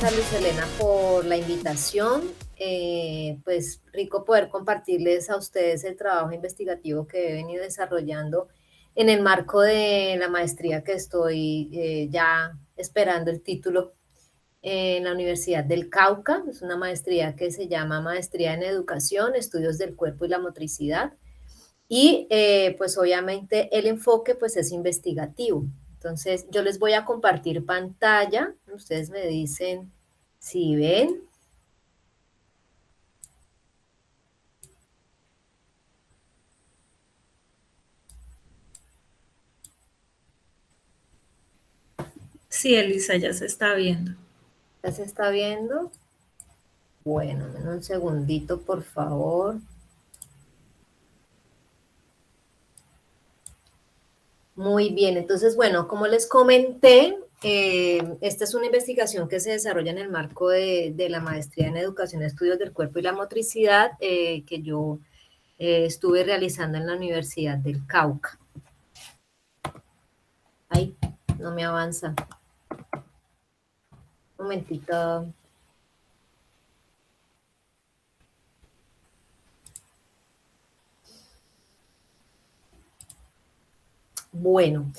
gracias, Luz Elena, por la invitación. Pues rico poder compartirles a ustedes el trabajo investigativo que he venido desarrollando en el marco de la maestría que estoy ya esperando el título en la Universidad del Cauca. Es una maestría que se llama Maestría en Educación, Estudios del Cuerpo y la Motricidad. Y pues obviamente el enfoque pues es investigativo. Entonces yo les voy a compartir pantalla. Ustedes me dicen si ven. Sí, Elisa, ya se está viendo. ¿Ya se está viendo? Bueno, un segundito, por favor. Muy bien, entonces, bueno, como les comenté, esta es una investigación que se desarrolla en el marco de la maestría en Educación, Estudios del Cuerpo y la Motricidad, que yo estuve realizando en la Universidad del Cauca. Ay, no me avanza. Un momentito. Bueno,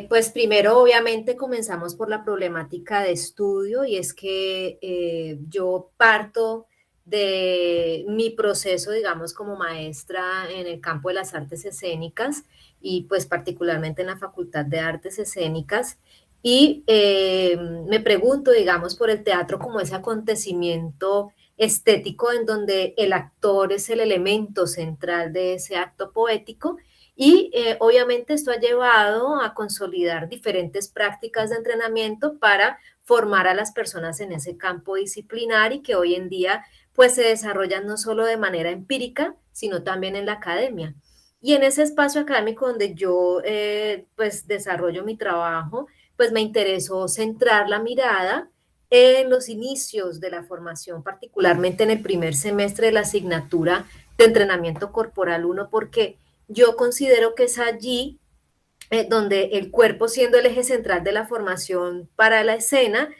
pues primero obviamente comenzamos por la problemática de estudio y es que yo parto de mi proceso, digamos, como maestra en el campo de las artes escénicas y pues particularmente en la Facultad de Artes Escénicas y me pregunto, digamos, por el teatro como ese acontecimiento estético en donde el actor es el elemento central de ese acto poético y obviamente esto ha llevado a consolidar diferentes prácticas de entrenamiento para formar a las personas en ese campo disciplinar y que hoy en día pues se desarrollan no solo de manera empírica, sino también en la academia. Y en ese espacio académico donde yo pues desarrollo mi trabajo, pues me interesó centrar la mirada en los inicios de la formación, particularmente en el primer semestre de la asignatura de entrenamiento corporal 1, porque yo considero que es allí donde el cuerpo, siendo el eje central de la formación para la escena,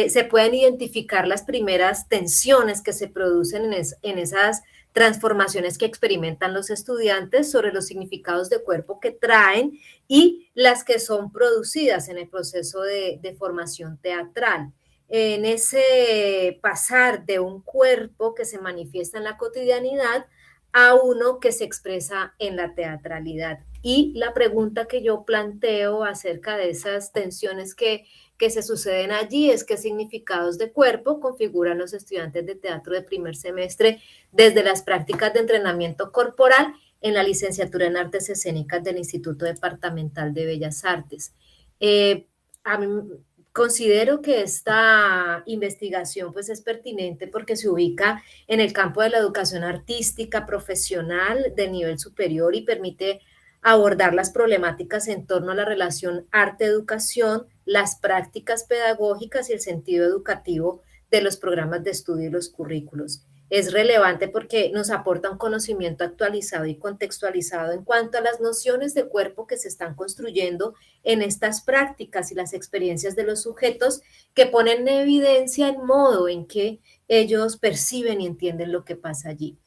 se pueden identificar las primeras tensiones que se producen en esas transformaciones que experimentan los estudiantes sobre los significados de cuerpo que traen y las que son producidas en el proceso de formación teatral. En ese pasar de un cuerpo que se manifiesta en la cotidianidad a uno que se expresa en la teatralidad. Y la pregunta que yo planteo acerca de esas tensiones que se suceden allí es qué significados de cuerpo configuran los estudiantes de teatro de primer semestre desde las prácticas de entrenamiento corporal en la licenciatura en artes escénicas del Instituto Departamental de Bellas Artes. A mí, considero que esta investigación pues es pertinente porque se ubica en el campo de la educación artística profesional de nivel superior y permite abordar las problemáticas en torno a la relación arte-educación, las prácticas pedagógicas y el sentido educativo de los programas de estudio y los currículos. Es relevante porque nos aporta un conocimiento actualizado y contextualizado en cuanto a las nociones de cuerpo que se están construyendo en estas prácticas y las experiencias de los sujetos que ponen en evidencia el modo en que ellos perciben y entienden lo que pasa allí.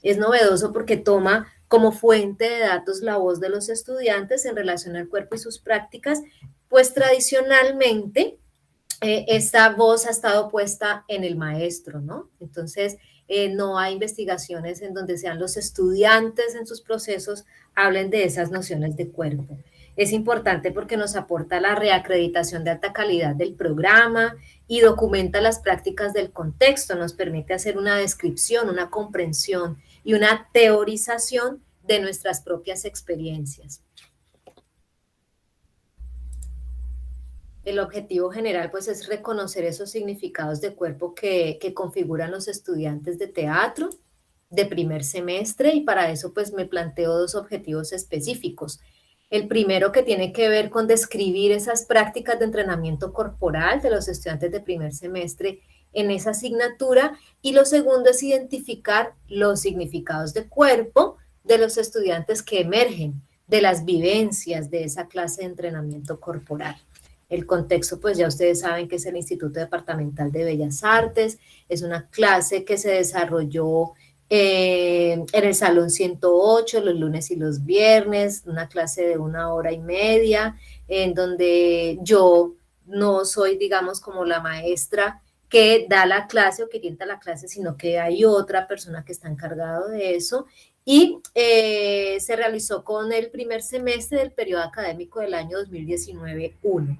Es novedoso porque toma como fuente de datos la voz de los estudiantes en relación al cuerpo y sus prácticas, pues tradicionalmente esta voz ha estado puesta en el maestro, ¿no? Entonces, no hay investigaciones en donde sean los estudiantes en sus procesos hablen de esas nociones de cuerpo. Es importante porque nos aporta la reacreditación de alta calidad del programa y documenta las prácticas del contexto, nos permite hacer una descripción, una comprensión y una teorización de nuestras propias experiencias. El objetivo general pues es reconocer esos significados de cuerpo que configuran los estudiantes de teatro de primer semestre y para eso pues me planteo dos objetivos específicos. El primero que tiene que ver con describir esas prácticas de entrenamiento corporal de los estudiantes de primer semestre en esa asignatura y lo segundo es identificar los significados de cuerpo de los estudiantes que emergen de las vivencias de esa clase de entrenamiento corporal. El contexto, pues ya ustedes saben que es el Instituto Departamental de Bellas Artes, es una clase que se desarrolló en el Salón 108 los lunes y los viernes, una clase de 1 hora y media, en donde yo no soy, digamos, como la maestra que da la clase o que orienta la clase, sino que hay otra persona que está encargado de eso. Y se realizó con el primer semestre del periodo académico del año 2019-1.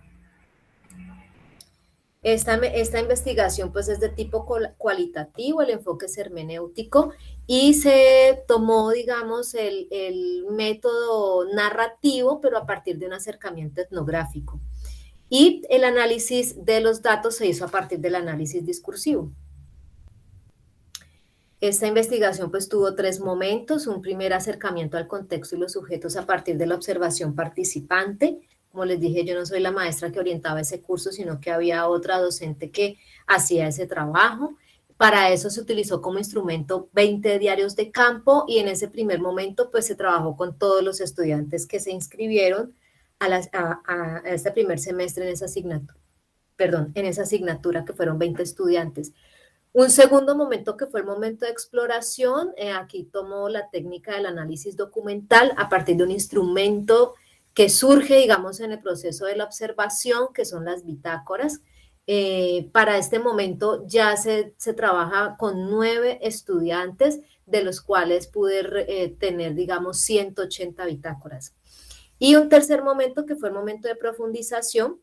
Esta investigación pues es de tipo cualitativo, el enfoque es hermenéutico y se tomó, digamos, el método narrativo, pero a partir de un acercamiento etnográfico. Y el análisis de los datos se hizo a partir del análisis discursivo. Esta investigación pues tuvo 3 momentos: un primer acercamiento al contexto y los sujetos a partir de la observación participante. Como les dije, yo no soy la maestra que orientaba ese curso, sino que había otra docente que hacía ese trabajo. Para eso se utilizó como instrumento 20 diarios de campo y en ese primer momento pues se trabajó con todos los estudiantes que se inscribieron a este primer semestre en esa asignatura, en esa asignatura que fueron 20 estudiantes. Un segundo momento que fue el momento de exploración, aquí tomó la técnica del análisis documental a partir de un instrumento que surge, digamos, en el proceso de la observación, que son las bitácoras. Para este momento ya se trabaja con 9 estudiantes, de los cuales pude tener, digamos, 180 bitácoras. Y un tercer momento que fue el momento de profundización,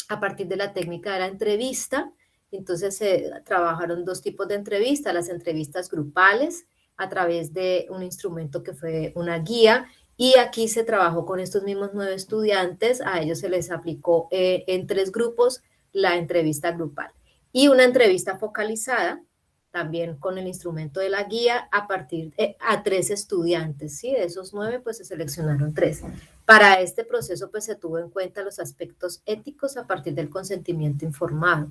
a partir de la técnica de la entrevista. Entonces se trabajaron 2 tipos de entrevistas: las entrevistas grupales a través de un instrumento que fue una guía, y aquí se trabajó con estos mismos 9 estudiantes, a ellos se les aplicó en 3 grupos la entrevista grupal y una entrevista focalizada también con el instrumento de la guía a partir a 3 estudiantes, ¿sí? De esos 9 pues se seleccionaron 3. Para este proceso pues se tuvo en cuenta los aspectos éticos a partir del consentimiento informado.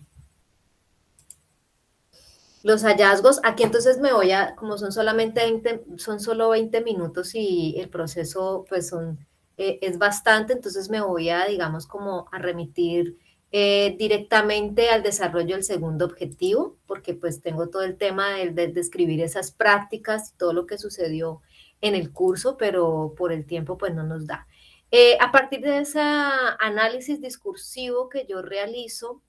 Los hallazgos, aquí entonces me voy a, como son solamente 20, son solo 20 minutos y el proceso pues es bastante, entonces me voy a, digamos, como a remitir directamente al desarrollo del segundo objetivo, porque pues tengo todo el tema de describir esas prácticas y todo lo que sucedió en el curso, pero por el tiempo pues no nos da. A partir de ese análisis discursivo que yo realizo,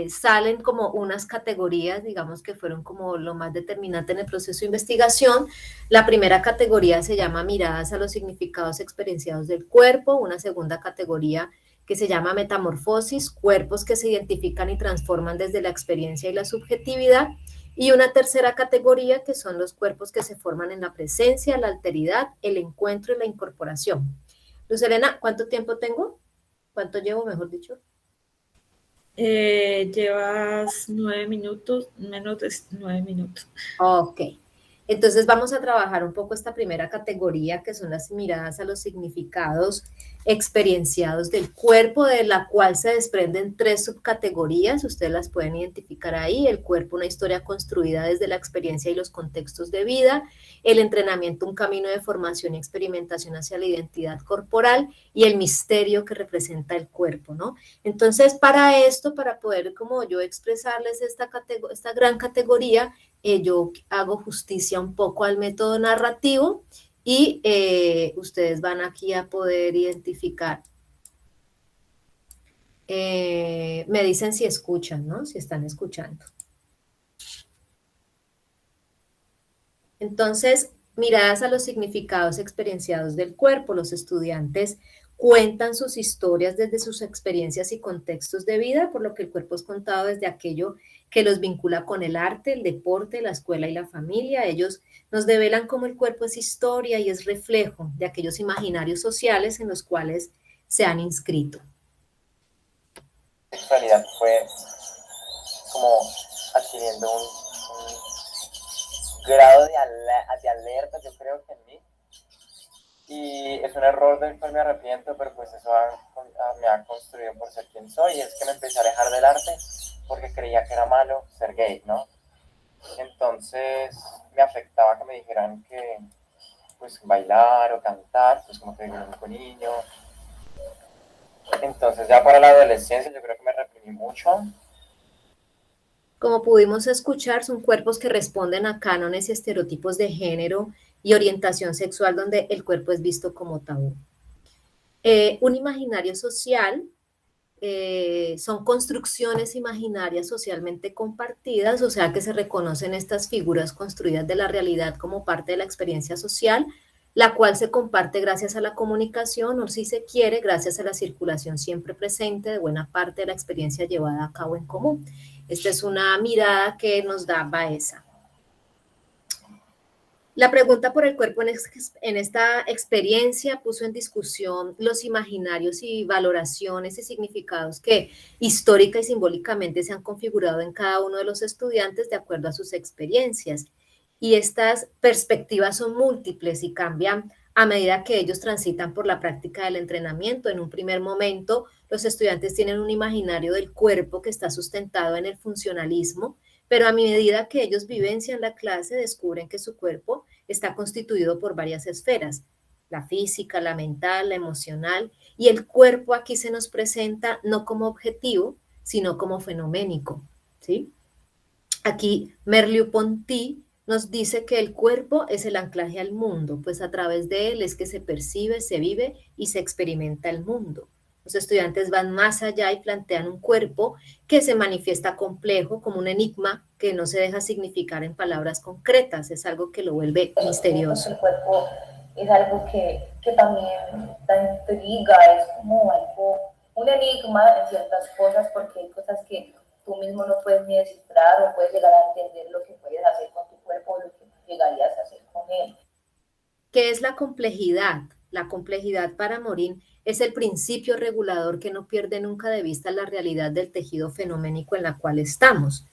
salen como unas categorías, digamos, que fueron como lo más determinante en el proceso de investigación. La primera categoría se llama miradas a los significados experienciados del cuerpo, una segunda categoría que se llama metamorfosis, cuerpos que se identifican y transforman desde la experiencia y la subjetividad, y una tercera categoría que son los cuerpos que se forman en la presencia, la alteridad, el encuentro y la incorporación. Luz Helena, ¿cuánto tiempo tengo? ¿Cuánto llevo, mejor dicho? Llevas 9 minutos, menos de 9 minutos. Ok, entonces vamos a trabajar un poco esta primera categoría, que son las miradas a los significados experienciados del cuerpo, de la cual se desprenden 3 subcategorías, ustedes las pueden identificar ahí: el cuerpo, una historia construida desde la experiencia y los contextos de vida; el entrenamiento, un camino de formación y experimentación hacia la identidad corporal; y el misterio que representa el cuerpo, ¿no? Entonces, para esto, para poder como yo expresarles esta gran categoría, yo hago justicia un poco al método narrativo y ustedes van aquí a poder identificar. Me dicen si escuchan, ¿no? Si están escuchando. Entonces, miradas a los significados experienciados del cuerpo. Los estudiantes cuentan sus historias desde sus experiencias y contextos de vida, por lo que el cuerpo es contado desde aquello que los vincula con el arte, el deporte, la escuela y la familia. Ellos nos develan cómo el cuerpo es historia y es reflejo de aquellos imaginarios sociales en los cuales se han inscrito. La sexualidad fue como adquiriendo un grado de alerta, yo creo que en mí. Y es un error del cual me arrepiento, pero pues eso me ha construido por ser quien soy. Y es que me empecé a alejar del arte porque creía que era malo ser gay, ¿no? Entonces me afectaba que me dijeran que pues bailar o cantar, pues como que era un único niño. Entonces ya para la adolescencia yo creo que me reprimí mucho. Como pudimos escuchar, son cuerpos que responden a cánones y estereotipos de género y orientación sexual donde el cuerpo es visto como tabú. Un imaginario social son construcciones imaginarias socialmente compartidas, o sea que se reconocen estas figuras construidas de la realidad como parte de la experiencia social, la cual se comparte gracias a la comunicación o, si se quiere, gracias a la circulación siempre presente de buena parte de la experiencia llevada a cabo en común. Esta es una mirada que nos da Baeza. La pregunta por el cuerpo en esta experiencia puso en discusión los imaginarios y valoraciones y significados que histórica y simbólicamente se han configurado en cada uno de los estudiantes de acuerdo a sus experiencias. Y estas perspectivas son múltiples y cambian a medida que ellos transitan por la práctica del entrenamiento. En un primer momento, los estudiantes tienen un imaginario del cuerpo que está sustentado en el funcionalismo, pero a medida que ellos vivencian la clase, descubren que su cuerpo está constituido por varias esferas, la física, la mental, la emocional, y el cuerpo aquí se nos presenta no como objetivo, sino como fenoménico, ¿sí? Aquí Merleau-Ponty nos dice que el cuerpo es el anclaje al mundo, pues a través de él es que se percibe, se vive y se experimenta el mundo. Los estudiantes van más allá y plantean un cuerpo que se manifiesta complejo, como un enigma que no se deja significar en palabras concretas, es algo que lo vuelve misterioso. El cuerpo es algo que también da intriga, es como algo, un enigma en ciertas cosas, porque hay cosas que tú mismo no puedes ni descifrar o puedes llegar a entender lo que puedes hacer con tu cuerpo o lo que llegarías a hacer con él. ¿Qué es la complejidad? La complejidad para Morin es el principio regulador que no pierde nunca de vista la realidad del tejido fenoménico en la cual estamos.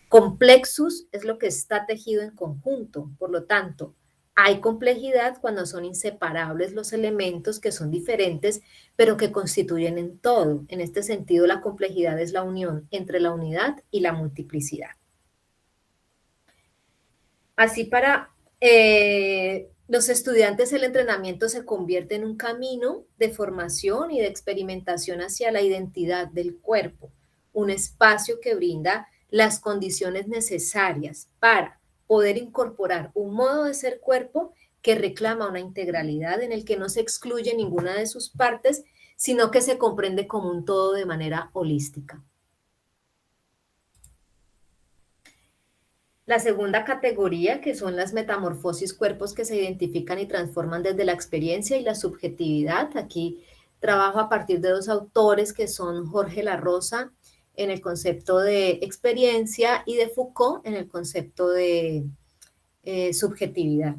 Complexus es lo que está tejido en conjunto, por lo tanto, hay complejidad cuando son inseparables los elementos que son diferentes, pero que constituyen en todo. En este sentido, la complejidad es la unión entre la unidad y la multiplicidad. Así para los estudiantes el entrenamiento se convierte en un camino de formación y de experimentación hacia la identidad del cuerpo, un espacio que brinda las condiciones necesarias para poder incorporar un modo de ser cuerpo que reclama una integralidad en el que no se excluye ninguna de sus partes, sino que se comprende como un todo de manera holística. La segunda categoría, que son las metamorfosis, cuerpos que se identifican y transforman desde la experiencia y la subjetividad. Aquí trabajo a partir de dos autores que son Jorge Larrosa en el concepto de experiencia y de Foucault en el concepto de subjetividad.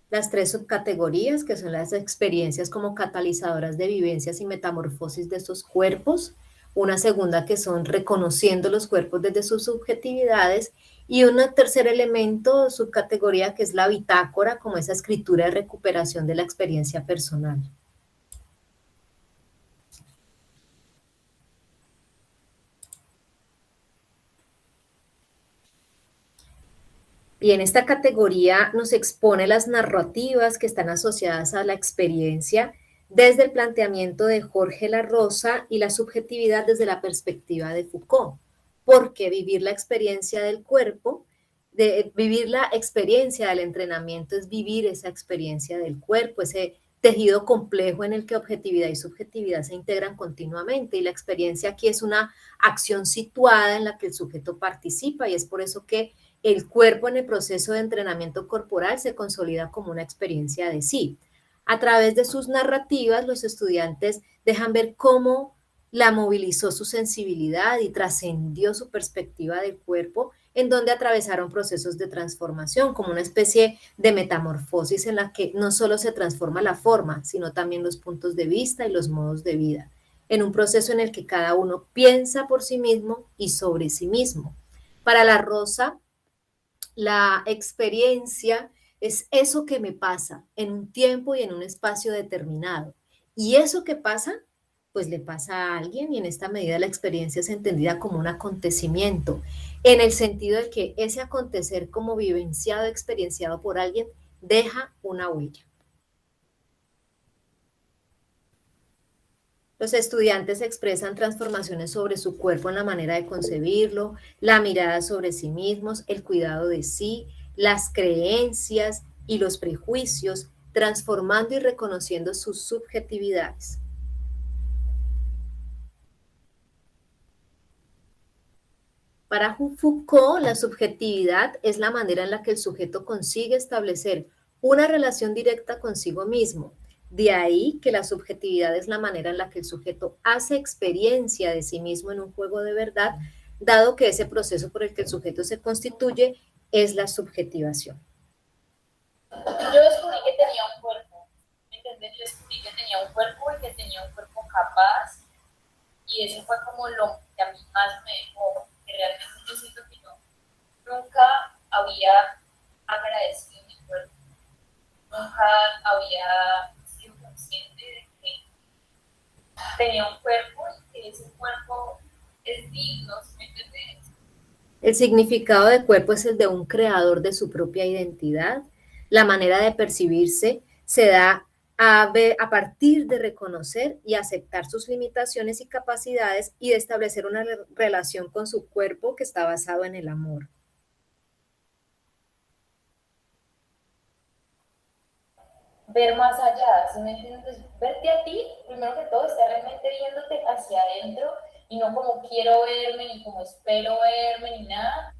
Las tres subcategorías, que son las experiencias como catalizadoras de vivencias y metamorfosis de estos cuerpos, una segunda que son reconociendo los cuerpos desde sus subjetividades, y un tercer elemento, subcategoría, que es la bitácora, como esa escritura de recuperación de la experiencia personal. Y en esta categoría nos expone las narrativas que están asociadas a la experiencia desde el planteamiento de Jorge Larrosa y la subjetividad desde la perspectiva de Foucault, porque vivir la experiencia del cuerpo, vivir la experiencia del entrenamiento es vivir esa experiencia del cuerpo, ese tejido complejo en el que objetividad y subjetividad se integran continuamente, y la experiencia aquí es una acción situada en la que el sujeto participa, y es por eso que el cuerpo en el proceso de entrenamiento corporal se consolida como una experiencia de sí. A través de sus narrativas, los estudiantes dejan ver cómo la movilizó su sensibilidad y trascendió su perspectiva del cuerpo, en donde atravesaron procesos de transformación, como una especie de metamorfosis en la que no solo se transforma la forma, sino también los puntos de vista y los modos de vida, en un proceso en el que cada uno piensa por sí mismo y sobre sí mismo. Para Larrosa, la experiencia es eso que me pasa en un tiempo y en un espacio determinado. Y eso que pasa, pues le pasa a alguien, y en esta medida la experiencia es entendida como un acontecimiento, en el sentido de que ese acontecer como vivenciado, experienciado por alguien, deja una huella. Los estudiantes expresan transformaciones sobre su cuerpo en la manera de concebirlo, la mirada sobre sí mismos, el cuidado de sí, las creencias y los prejuicios, transformando y reconociendo sus subjetividades. Para Foucault, la subjetividad es la manera en la que el sujeto consigue establecer una relación directa consigo mismo. De ahí que la subjetividad es la manera en la que el sujeto hace experiencia de sí mismo en un juego de verdad, dado que ese proceso por el que el sujeto se constituye es la subjetivación. Yo descubrí que tenía un cuerpo, ¿me entiendes? Yo descubrí que tenía un cuerpo y que tenía un cuerpo capaz, y eso fue como lo que a mí más me dejó, que realmente yo siento que nunca había agradecido mi cuerpo, nunca había sido consciente de que tenía un cuerpo y que ese cuerpo es digno, ¿me entiendes? El significado de cuerpo es el de un creador de su propia identidad. La manera de percibirse se da a partir de reconocer y aceptar sus limitaciones y capacidades y de establecer una relación con su cuerpo que está basado en el amor. Ver más allá, ¿sí me entiendes? Verte a ti, primero que todo, estar realmente viéndote hacia adentro y no como quiero verme, ni como espero verme, ni nada.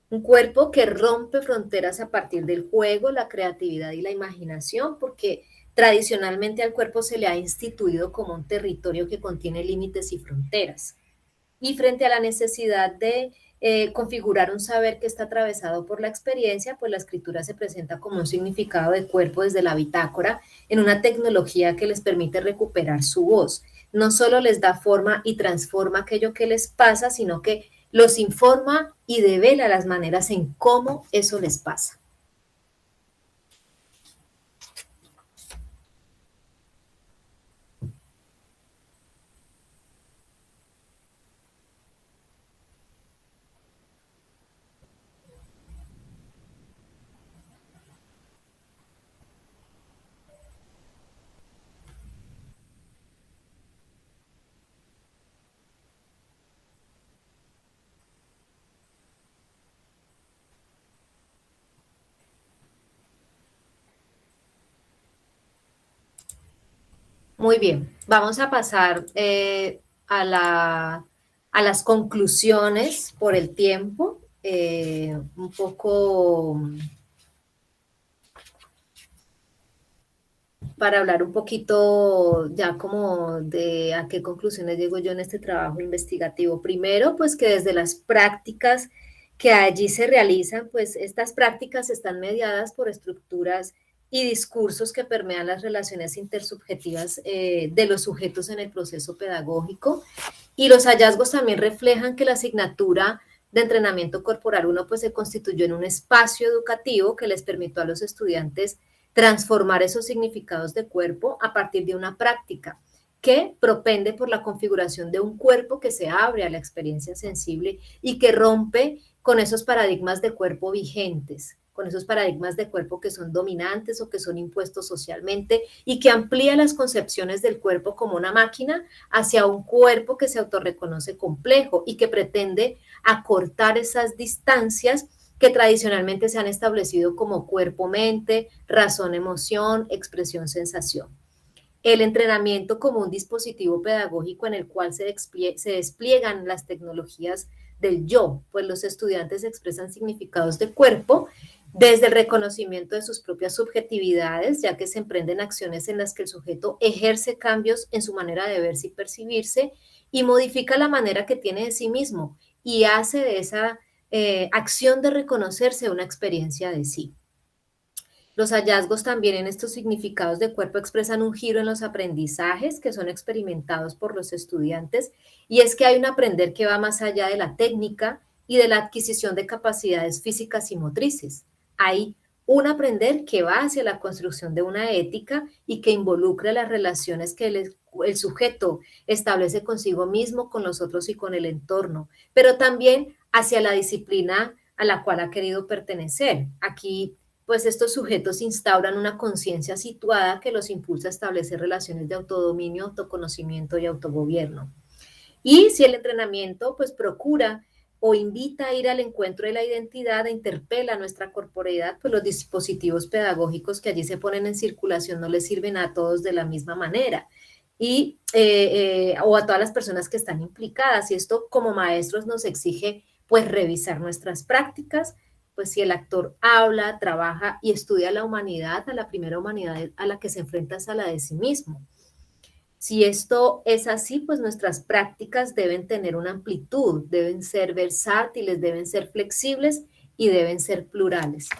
Un cuerpo que rompe fronteras a partir del juego, la creatividad y la imaginación, porque tradicionalmente al cuerpo se le ha instituido como un territorio que contiene límites y fronteras. Y frente a la necesidad de configurar un saber que está atravesado por la experiencia, pues la escritura se presenta como un significado de cuerpo desde la bitácora en una tecnología que les permite recuperar su voz. No solo les da forma y transforma aquello que les pasa, sino que los informa y devela las maneras en cómo eso les pasa. Muy bien, vamos a pasar a las conclusiones por el tiempo, un poco para hablar un poquito ya como de a qué conclusiones llego yo en este trabajo investigativo. Primero, pues que desde las prácticas que allí se realizan, pues estas prácticas están mediadas por estructuras y discursos que permean las relaciones intersubjetivas de los sujetos en el proceso pedagógico. Y los hallazgos también reflejan que la asignatura de entrenamiento corporal 1 pues se constituyó en un espacio educativo que les permitió a los estudiantes transformar esos significados de cuerpo a partir de una práctica que propende por la configuración de un cuerpo que se abre a la experiencia sensible y que rompe con esos paradigmas de cuerpo vigentes, con esos paradigmas de cuerpo que son dominantes o que son impuestos socialmente y que amplía las concepciones del cuerpo como una máquina hacia un cuerpo que se autorreconoce complejo y que pretende acortar esas distancias que tradicionalmente se han establecido como cuerpo-mente, razón-emoción, expresión-sensación. El entrenamiento como un dispositivo pedagógico en el cual se despliegan las tecnologías del yo, pues los estudiantes expresan significados de cuerpo desde el reconocimiento de sus propias subjetividades, ya que se emprenden acciones en las que el sujeto ejerce cambios en su manera de verse y percibirse y modifica la manera que tiene de sí mismo y hace de esa acción de reconocerse una experiencia de sí. Los hallazgos también en estos significados de cuerpo expresan un giro en los aprendizajes que son experimentados por los estudiantes y es que hay un aprender que va más allá de la técnica y de la adquisición de capacidades físicas y motrices. Hay un aprender que va hacia la construcción de una ética y que involucra las relaciones que el sujeto establece consigo mismo, con los otros y con el entorno, pero también hacia la disciplina a la cual ha querido pertenecer. Aquí pues estos sujetos instauran una conciencia situada que los impulsa a establecer relaciones de autodominio, autoconocimiento y autogobierno. Y si el entrenamiento pues procura o invita a ir al encuentro de la identidad e interpela nuestra corporeidad, pues los dispositivos pedagógicos que allí se ponen en circulación no les sirven a todos de la misma manera. Y, o a todas las personas que están implicadas. Y esto como maestros nos exige pues revisar nuestras prácticas, pues si el actor habla, trabaja y estudia la humanidad, a la primera humanidad a la que se enfrenta es a la de sí mismo. Si esto es así, pues nuestras prácticas deben tener una amplitud, deben ser versátiles, deben ser flexibles y deben ser plurales.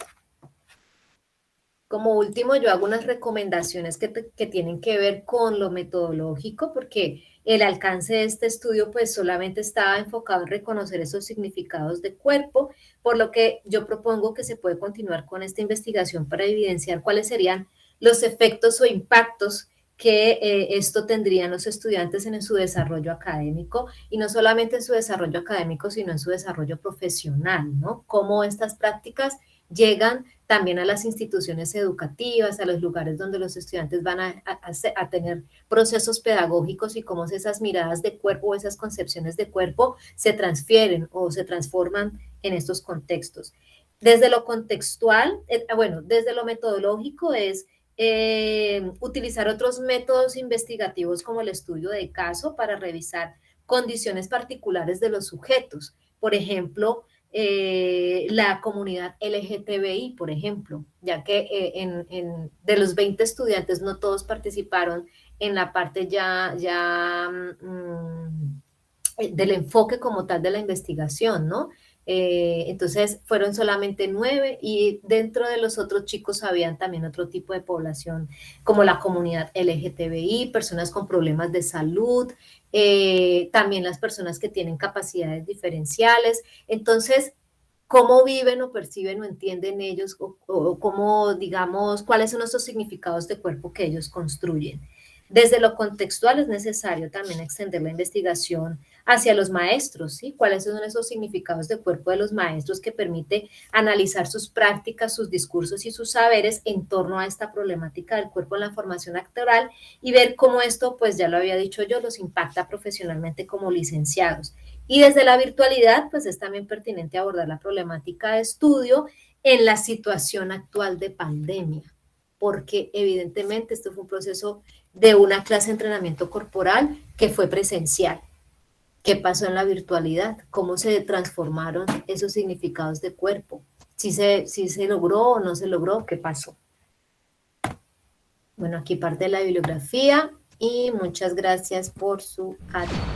Como último, yo hago unas recomendaciones que tienen que ver con lo metodológico, porque el alcance de este estudio pues solamente estaba enfocado en reconocer esos significados de cuerpo, por lo que yo propongo que se puede continuar con esta investigación para evidenciar cuáles serían los efectos o impactos que esto tendrían los estudiantes en su desarrollo académico, y no solamente en su desarrollo académico, sino en su desarrollo profesional, ¿no? Cómo estas prácticas llegan también a las instituciones educativas, a los lugares donde los estudiantes van a tener procesos pedagógicos, y cómo esas miradas de cuerpo, esas concepciones de cuerpo se transfieren o se transforman en estos contextos. Desde lo contextual, desde lo metodológico es utilizar otros métodos investigativos como el estudio de caso para revisar condiciones particulares de los sujetos. Por ejemplo, la comunidad LGTBI, por ejemplo, ya que de los 20 estudiantes no todos participaron en la parte del enfoque como tal de la investigación, ¿no? Entonces fueron solamente 9, y dentro de los otros chicos habían también otro tipo de población como la comunidad LGTBI, personas con problemas de salud, también las personas que tienen capacidades diferenciales. Entonces, ¿cómo viven o perciben o entienden ellos, o cómo, digamos, cuáles son esos significados de cuerpo que ellos construyen? Desde lo contextual es necesario también extender la investigación hacia los maestros, ¿sí? ¿Cuáles son esos significados de cuerpo de los maestros que permite analizar sus prácticas, sus discursos y sus saberes en torno a esta problemática del cuerpo en la formación actoral, y ver cómo esto, pues ya lo había dicho yo, los impacta profesionalmente como licenciados? Y desde la virtualidad, pues es también pertinente abordar la problemática de estudio en la situación actual de pandemia, porque evidentemente esto fue un proceso de una clase de entrenamiento corporal que fue presencial. ¿Qué pasó en la virtualidad? ¿Cómo se transformaron esos significados de cuerpo? ¿Si se logró o no se logró? ¿Qué pasó? Bueno, aquí parte de la bibliografía, y muchas gracias por su atención.